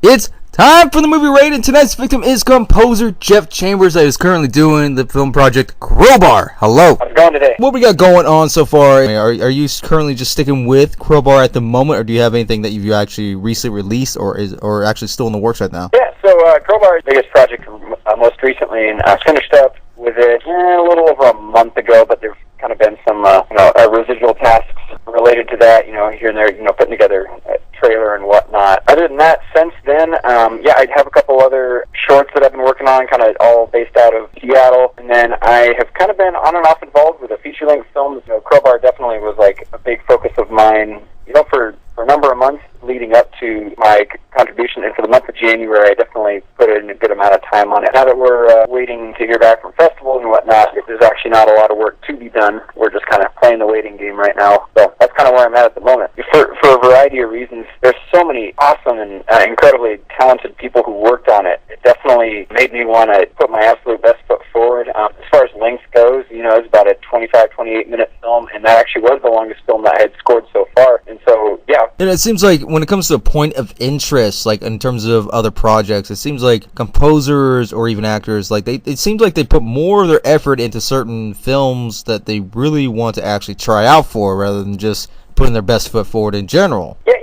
It's time for the movie rating. Tonight's victim is composer Jeff Chambers that is currently doing the film project Crowbar. Hello. How's it going today? What we got going on so far? Are you currently just sticking with Crowbar at the moment, or do you have anything that you've actually recently released or actually still in the works right now? Yeah, so Crowbar is the biggest project most recently, and I finished up with it a little over a month ago, but there's kind of been some residual tasks related to that, here and there, putting together a trailer and whatnot. Other than that, since then, I have a couple other shorts that I've been working on, kind of all based out of Seattle, and then I have kind of been on and off involved with a feature-length film. Crowbar definitely was like a big focus of mine, for a number of months leading up to my contribution, and for the month of January, I definitely put in a good amount of time on it. Now that we're waiting to hear back from festivals and whatnot, there's actually not a lot of work to be done. We're just kind of playing the waiting game right now, so that's kind of where I'm at the moment. For a variety of reasons, there's so many awesome and incredibly talented people who worked on it. It definitely made me want to put my absolute best foot forward. As far as length goes, it's about a 25, 28-minute film, and that actually was the longest film that I had scored so far, and so, yeah. And it seems like when it comes to a point of interest, like in terms of other projects, it seems like composers or even actors, it seems like they put more of their effort into certain films that they really want to actually try out for, rather than just putting their best foot forward in general. Yeah,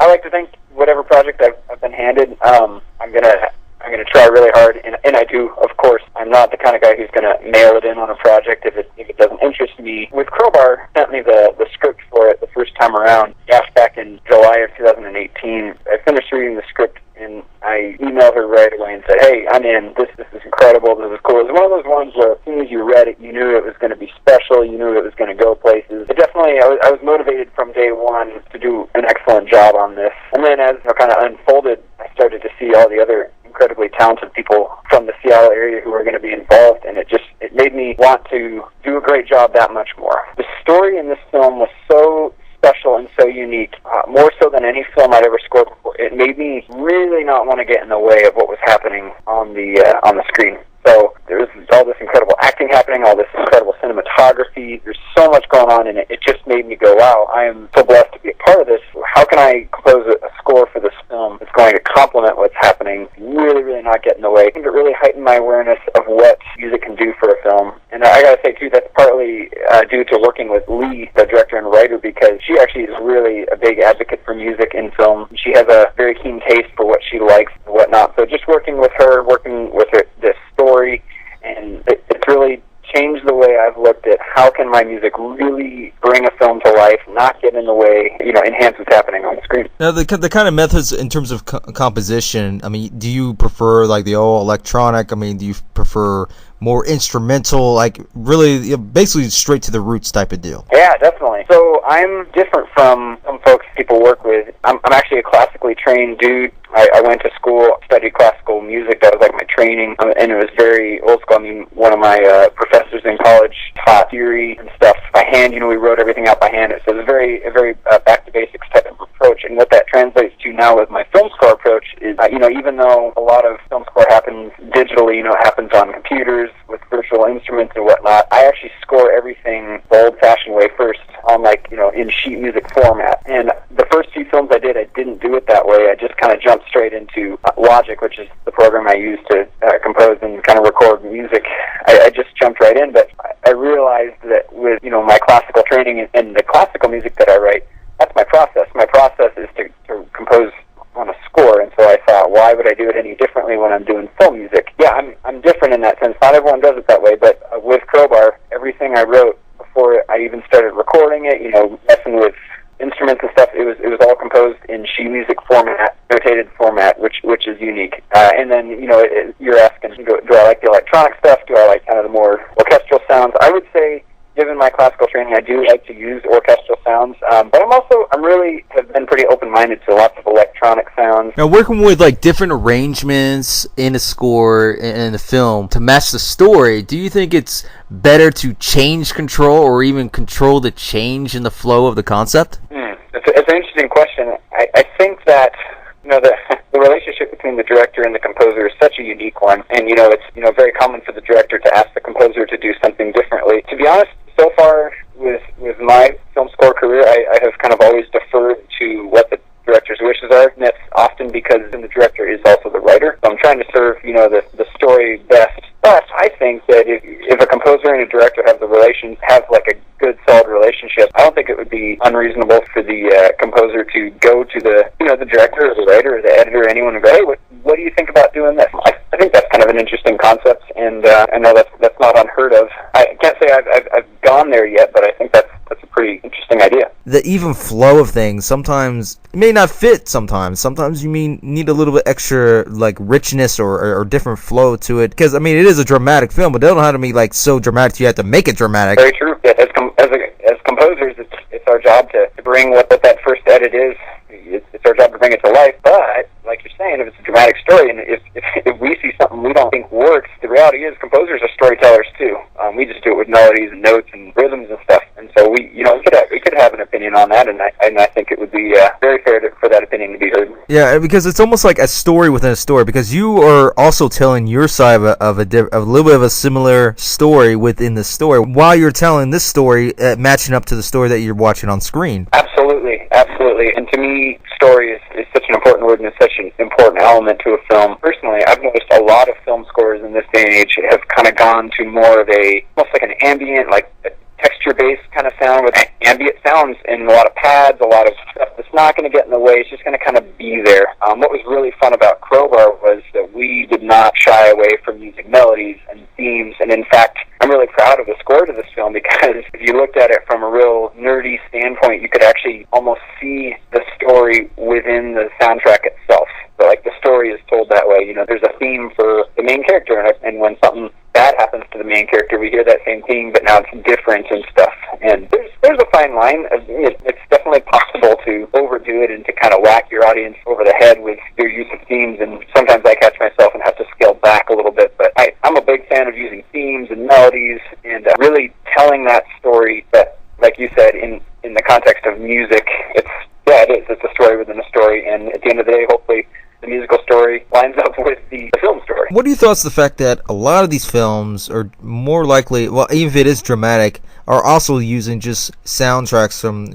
I like to think whatever project I've been handed, I'm gonna try really hard, and I do, of course. I'm not the kind of guy who's gonna mail it in on a project if it doesn't interest me. With Crowbar, sent me the script for it the first time around, back in July of 2018. I finished reading the script, and I emailed her right away and said, "Hey, I'm in. This is incredible. This is cool." It was one of those ones where as soon as you read it, you knew it was going to be special. You knew it was going to go places. It definitely, I was motivated from day one to do an excellent job on this. And then as it kind of unfolded, I started to see all the other incredibly talented people from the Seattle area who are going to be involved, and it made me want to do a great job that much more. The story in this film was so special and so unique, more so than any film I'd ever scored before. It made me really not want to get in the way of what was happening on the screen. So there was all this incredible acting happening, all this incredible cinematography. There's so much going on in it. It just made me go, wow, I am so blessed to be a part of this. How can I compose a score for this film that's going to complement what's happening, really, really not get in the way? I think it really heightened my awareness of what music can do for a film. And I gotta say, too, that's partly due to working with Lee, the director and writer, because she actually is really a big advocate for music in film. She has a very keen taste for what she likes and whatnot. So just working with her, this story, and it's really changed the way I've looked at how can my music really bring a film to life, not get in the way, enhance what's happening on the screen. Now, the kind of methods in terms of composition, do you prefer the all electronic? Do you prefer more instrumental, really basically straight to the roots type of deal? Yeah, definitely. So I'm different from some folks people work with. I'm actually a classically trained dude. I went to school, studied classical music. That was like my training, and it was very old school. One of my professors in college taught theory and stuff by hand. We wrote everything out by hand. So it was a very back to basics type of approach. And what that translates to now with my film score approach is, even though a lot of film score happens digitally, it happens on computers with virtual instruments and whatnot, I actually score everything the old-fashioned way first on in sheet music format. And the first few films I did, I didn't do it that way. I just kind of jumped straight into Logic, which is the program I use to compose and kind of record music. I just jumped right in, but I realized that with my classical training and the classical music that I write, that's my process. My process is to compose on a score, and so I thought, why would I do it any differently when I'm doing film music? Yeah, I'm different in that sense. Not everyone does it that way, but with Crowbar, everything I wrote before I even started recording it, messing with instruments and stuff, it was all composed in sheet music format, notated format, which is unique. And then, you're asking, do I like the electronic stuff? Do I like kind of the more orchestral sounds? I would say, given my classical training, I do like to use orchestral sounds, but I'm really have been pretty open-minded to lots of electronic sounds. Now, working with different arrangements in a score in a film to match the story, do you think it's better to change control or even control the change in the flow of the concept? It's an interesting question. I think that the relationship between the director and the composer is such a unique one, and it's very common for the director to ask the composer to do something differently. To be honest, so far with my film score career, I have kind of always deferred to what the director's wishes are. And that's often because the director is also the writer. So I'm trying to serve, the story best. But I think that if a composer and a director have like a good, solid relationship, I don't think it would be unreasonable for the composer to go to the director or the writer or the editor or anyone and go, hey, what do you think about doing this? I think that's kind of an interesting concept, and I know that's not unheard of. I can't say I've gone there yet, but I think that's a pretty interesting idea. The even flow of things, sometimes it may not fit. Sometimes you need a little bit extra like richness or different flow to it, because I mean it is a dramatic film, but they don't have to be like so dramatic you have to make it dramatic. Very true. Yeah, as composers, it's our job to bring what that first edit is. It's our job to bring it to life. But like you're saying, if it's a dramatic story, and if we see something we don't think works, the reality is composers are storytellers too. We just do it with melodies and notes and rhythms and stuff. And so we could have an opinion on that, and I think it would be very fair for that opinion to be heard. Yeah, because it's almost like a story within a story, because you are also telling your side of a little bit of a similar story within the story, while you're telling this story matching up to the story that you're watching on screen. Absolutely. And to me, story is such an important word and it's such an important element to a film. Personally, I've noticed a lot of film scores in this day and age have kind of gone to more of almost like an ambient, like a texture-based kind of sound with ambient sounds and a lot of pads, a lot of stuff that's not going to get in the way. It's just going to kind of be there. What was really fun about Crowbar was that we did not shy away from using melodies and themes, and in fact, I'm really proud of the score to this film, because if you looked at it from a real nerdy standpoint, you could actually almost see the story within the soundtrack itself. So, like, the story is told that way. There's a theme for the main character, and when something bad happens to the main character, we hear that same theme, but now it's different and stuff. And there's a fine line. It's definitely possible to overdo it and to kind of whack your audience over the head with your use of themes, and sometimes I catch myself and have to scale back a little bit. But I'm a big fan of using themes and melodies and really telling that story that, like you said, in the context of music, it's a story within a story, and at the end of the day, hopefully, the musical story lines up with the film story. What are your thoughts on the fact that a lot of these films are more likely, well, even if it is dramatic, are also using just soundtracks from,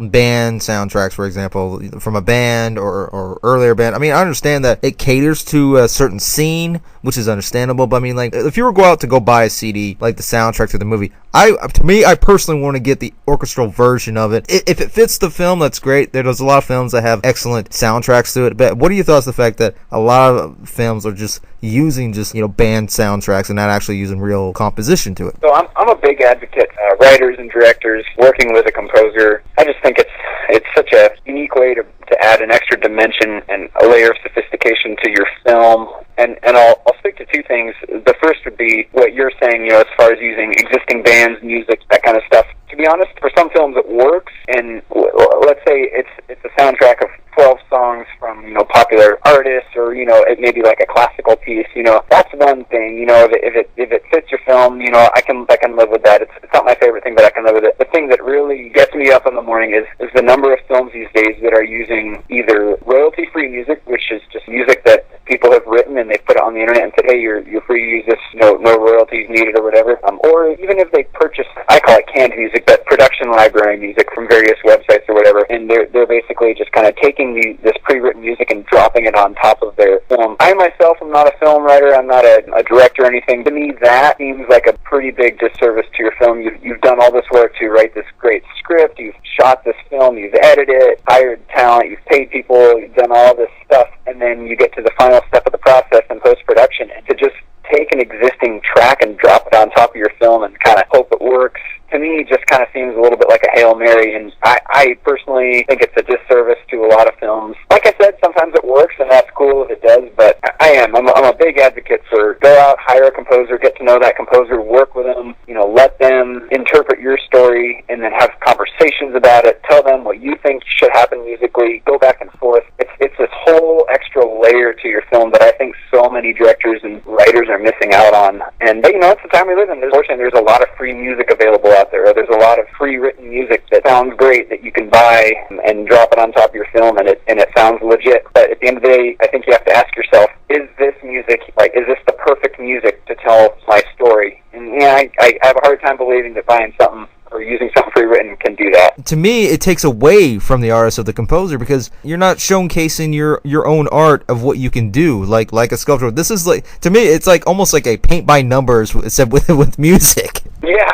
band soundtracks, for example, from a band or earlier band. I mean, I understand that it caters to a certain scene, which is understandable, but I mean, like, if you were to go buy a CD, like the soundtrack to the movie, I personally want to get the orchestral version of it. If it fits the film, that's great. There's a lot of films that have excellent soundtracks to it, but what are your thoughts on the fact that a lot of films are just using band soundtracks and not actually using real composition to it? So I'm a big advocate, writers and directors working with a composer. I just think it's such a unique way to add an extra dimension and a layer of sophistication to your film. And I'll speak to two things. The first would be what you're saying, as far as using existing bands, music, that kind of stuff. To be honest, for some films it works, and let's say it's a soundtrack of 12 songs from, popular artists, or, it may be like a classical piece, that's one thing, if it fits your film, I can live with that. It's not my favorite thing, but I can live with it. The thing that really gets me up in the morning is the number of films these days that are using either royalty-free music, which is just music that people have written and they put it on the internet and said, hey, you're free to use this, no royalties needed or whatever. Or even if they purchase, I call it canned music, but production library music from various websites or whatever, and they're basically just kind of taking this pre-written music and dropping it on top of their film. I myself am not a film writer, I'm not a director or anything. To me, that seems like a pretty big disservice to your film. You've done all this work to write this great script, you've shot this film, you've edited it, hired talent, you've paid people, you've done all this stuff, and then you get to the final step of the process in post-production, and to just take an existing track and drop it on top of your film and kind of hope it works, to me, just kind of seems a little bit like a Hail Mary, and I personally think it's a disservice to a lot of films. Like I said, sometimes it works, and that's cool if it does, but I'm a big advocate for go out, hire a composer, get to know that composer, work with them, let them interpret your story, and then have conversations about it, tell them what you think should happen musically, go back and forth. It's this whole extra layer to your film that I think so many directors and writers are missing out on. And, it's the time we live in. Unfortunately, there's a lot of free music available out there. There's a lot of free written music that sounds great that you can buy and drop it on top of your film, and it sounds legit. But at the end of the day, I think you have to ask yourself, is this music, is this the perfect music to tell my story? And I have a hard time believing that buying something or using something pre-written can do that. To me, it takes away from the artist of the composer, because you're not showcasing your own art of what you can do, like a sculpture. This is like, to me, it's like almost like a paint by numbers, except with music. Yeah,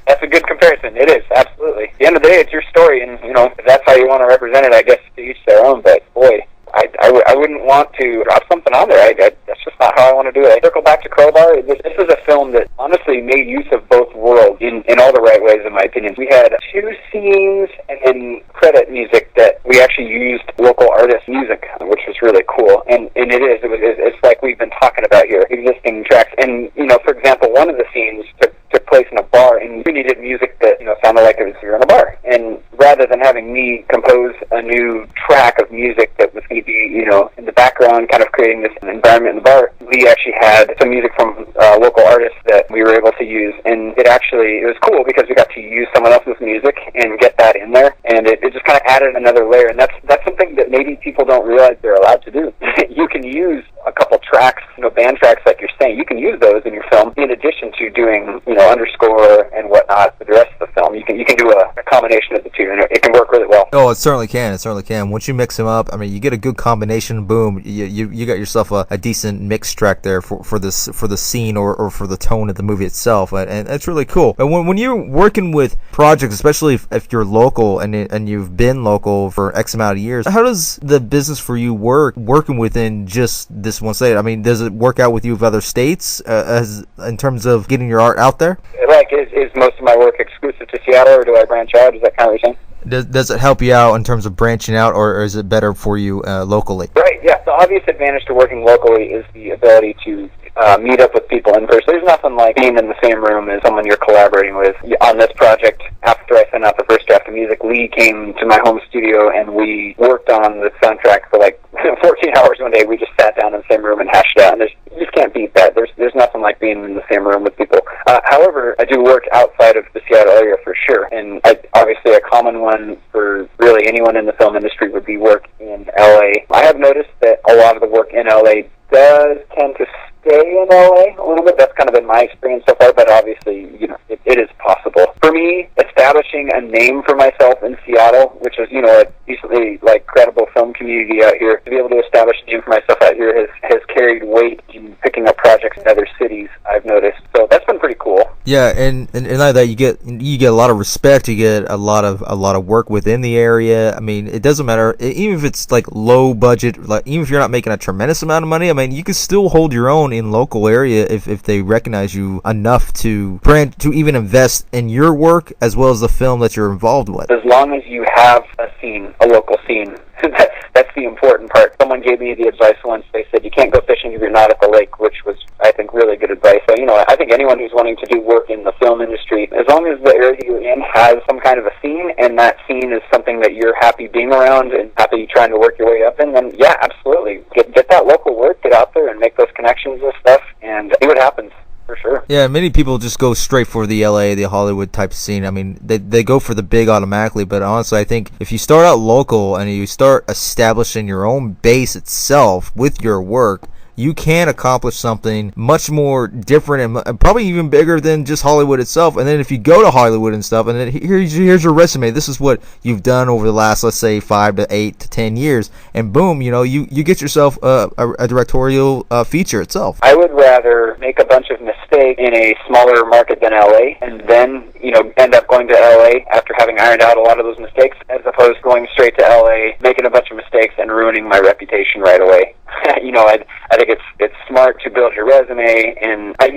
that's a good comparison. It is, absolutely. At the end of the day, it's your story, and if that's how you want to represent it, I guess to each their own. But boy, I wouldn't want to drop something on there. That's just not how I want to do it. I circle back to Crowbar. This is a film that honestly made use of both worlds in all the right ways, in my opinion. We had 2 scenes and then credit music that we actually used local artist music, which was really cool. And it's like we've been talking about here, existing tracks. And for example, one of the scenes took place in a bar, and we needed music that sounded like it was here in a bar. And rather than having me compose a new track of music that was going to be in the background, kind of creating this environment in the bar, we actually had some music from local artists that we were able to use, and it was cool because we got to use someone else's music and get that in there, and it just kind of added another layer. And that's something that maybe people don't realize they're allowed to do. You can use a couple tracks, band tracks, like you're saying. You can use those in your film in addition to doing underscore and whatnot for the rest of the film. You can do a combination of the two, and it can work really well. Oh, it certainly can. It certainly can. Once you mix them up, I mean, you get a good combination. Boom, you got yourself a decent mix track there for the scene or for the tone of the movie itself, and that's really cool. And when you're working with projects, especially if you're local and you've been local for X amount of years, how does the business for you working within just this one state? I mean, does it work out with you with other states as in terms of getting your art out there? Like, is most of my work exclusive to Seattle, or do I branch out? Is that kind of what you're saying? Does it help you out in terms of branching out, or is it better for you locally? Right, yeah. The obvious advantage to working locally is the ability to meet up with people in person. There's nothing like being in the same room as someone you're collaborating with. On this project, after I sent out the first draft of music, Lee came to my home studio, and we worked on the soundtrack for like 14 hours one day. We just sat down in the same room and hashed it out, and you just can't beat that. There's nothing like being in the same room with people. However, I do work outside of the Seattle area for sure, and obviously a common one for really anyone in the film industry would be work in LA. I have noticed that a lot of the work in LA does tend to stay in LA a little bit. That's kind of been my experience so far, but obviously, it is possible. For me, establishing a name for myself in Seattle, which is, a decently, credible film community out here, to be able to establish a name for myself out here has carried weight in picking up projects in other cities, I've noticed. So that's been pretty cool. Yeah, and like that, you get a lot of respect, you get a lot of work within the area. I mean, it doesn't matter, even if it's like low budget, like even if you're not making a tremendous amount of money, I mean, you can still hold your own in local area if they recognize you enough to even invest in your work as well as the film that you're involved with. As long as you have a local scene, that's the important part. Someone gave me the advice once. They said you can't go fishing if you're not at the lake, which was, I think, really good advice. So, I think anyone who's wanting to do work in the film industry, as long as the area you're in has some kind of a scene, and that scene is something that you're happy being around and happy trying to work your way up in, then yeah, absolutely. Get that local work, get out there and make those connections and stuff, and see what happens. For sure. Yeah, many people just go straight for the LA, the Hollywood type of scene. I mean, they go for the big automatically, but honestly, I think if you start out local and you start establishing your own base itself with your work, you can accomplish something much more different and probably even bigger than just Hollywood itself. And then if you go to Hollywood and stuff, and then here's your resume. This is what you've done over the last, let's say, 5 to 8 to 10 years, and boom, you get yourself a directorial feature itself. I would rather make a bunch of mistakes in a smaller market than LA, and then end up going to LA after having ironed out a lot of those mistakes, as opposed to going straight to LA, making a bunch of mistakes, and ruining my reputation right away. I think it's smart to build your resume, and I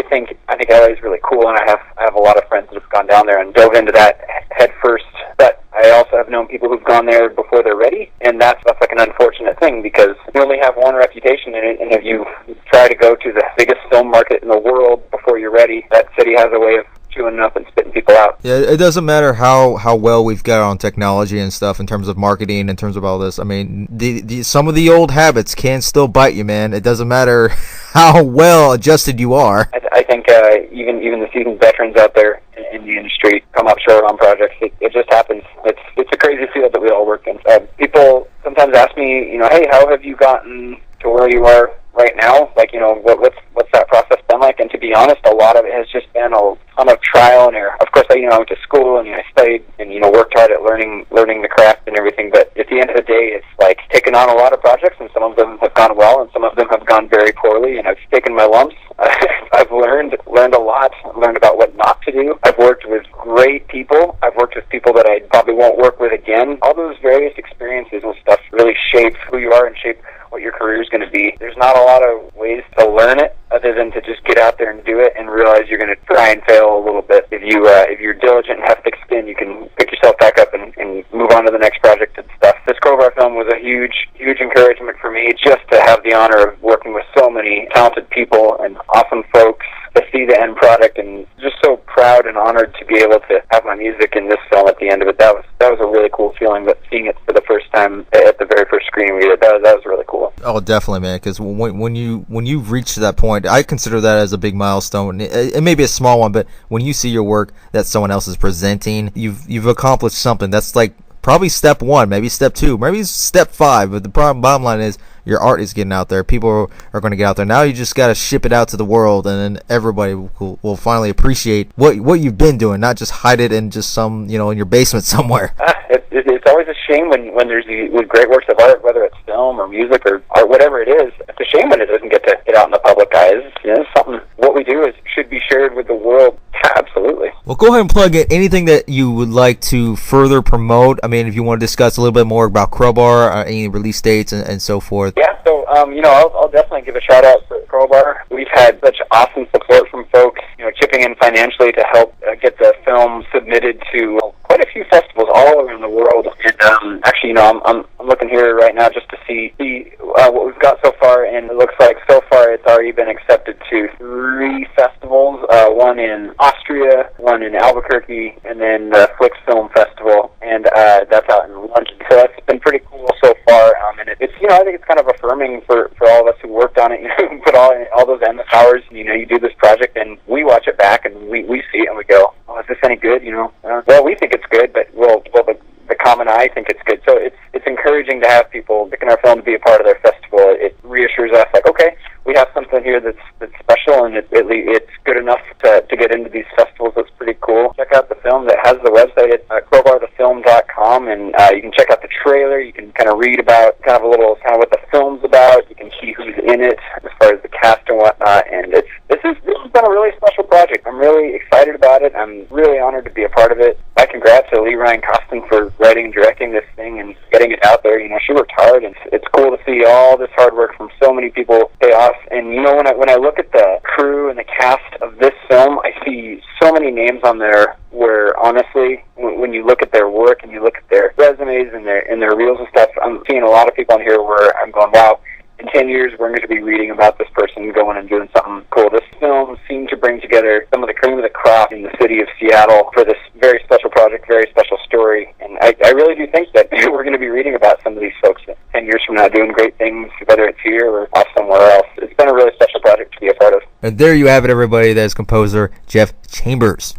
think LA is really cool, and I have a lot of friends that have gone down there and dove into that head first. But I also have known people who've gone there before they're ready, and that's like an unfortunate thing, because you only have one reputation in it, and if you try to go to the biggest film market in the world before you're ready, that city has a way of chewing up and spitting people out. Yeah, it doesn't matter how well we've got on technology and stuff in terms of marketing, in terms of all this. I mean, some of the old habits can still bite you, man. It doesn't matter how well adjusted you are. I think even the seasoned veterans out there in the industry come up short on projects. It just happens. It's a crazy field that we all work in. People sometimes ask me, hey, how have you gotten to where you are right now? Like, what's that process been been like. And to be honest, a lot of it has just been a ton of trial and error. Of course, I went to school and I studied and worked hard at learning the craft and everything. But at the end of the day, it's like taken on a lot of projects, and some of them have gone well, and some of them have gone very poorly. And I've taken my lumps. I've learned a lot. Learned about what not to do. I've worked with great people. I've worked with people that I probably won't work with again. All those various experiences and stuff really shape who you are and shape what your career is going to be. There's not a lot of ways to learn it other than to just get out there and do it and realize you're going to try and fail a little bit. If you're diligent and have thick skin, you can pick yourself back up and move on to the next project and stuff. This Crowbar film was a huge encouragement for me, just to have the honor of working with so many talented people and awesome folks, to see the end product, and just so proud and honored to be able to have my music in this film at the end of it. That was a really cool feeling, but seeing it for the first time at the very first screening we did, that was really cool. Oh, definitely, man, because when you've reached that point, I consider that as a big milestone. It may be a small one, but when you see your work that someone else is presenting, you've accomplished something. That's like probably step 1, maybe step 2, maybe step 5, but the bottom line is your art is getting out there. People are going to get out there. Now you just got to ship it out to the world, and then everybody will finally appreciate what you've been doing, not just hide it in just some, in your basement somewhere. It's always a shame when there's with great works of art, whether it's film or music or art, whatever it is. It's a shame when it doesn't get to get out in the public eye. It's something. What we do should be shared with the world. Absolutely. Well, go ahead and plug in anything that you would like to further promote. I mean, if you want to discuss a little bit more about Crowbar, any release dates and so forth. Yeah, so I'll definitely give a shout out for Crowbar. We've had such awesome support from folks, chipping in financially to help get the film submitted to quite a few festivals all around the world. And actually, I'm looking here right now just to see what we've got so far, and it looks like so far it's already been accepted to 3 festivals, one in Austria, one in Albuquerque, and then the Flix Film Festival, and that's out in London. So that's been pretty cool so far, and it's I think it's kind of affirming for all of us who worked on it, who put all those endless hours. You do this project, and we watch it back, and we see it, and we go, oh, is this any good? Well, we think it's good, but the common eye think it's good. So it's encouraging to have people picking our film to be a part of their festival. It reassures us, like, okay, we have something here that's special, and it's good enough to get into these festivals. That's pretty cool. Check out the film. That has the website at crowbarthefilm.com, and you can check out the trailer. You can kind of read about kind of what the film's about. You can see who's in it as far as the cast and whatnot. And this has been a really special project. I'm really excited about it. I'm really honored to be a part of it. My congrats to Lee Ryan Costin for writing and directing this thing and getting it out there. She worked hard, and it's cool to see all this hard work from so many people pay off. And when I look at the crew and the cast of this film, I see so many names on there where, honestly, when you look at their work and you look at their resumes and their reels and stuff, I'm seeing a lot of people on here where I'm going, wow, in 10 years we're going to be reading about this person going and doing something cool. This film seemed to bring together some of the cream of the crop in the city of Seattle for this very special project, very special story. And I really do think that we're going to be reading about some of these folks 10 years from now doing great things, whether it's here or off somewhere else. It's been a really special project to be a part of. And there you have it, everybody. That is composer Jeff Chambers.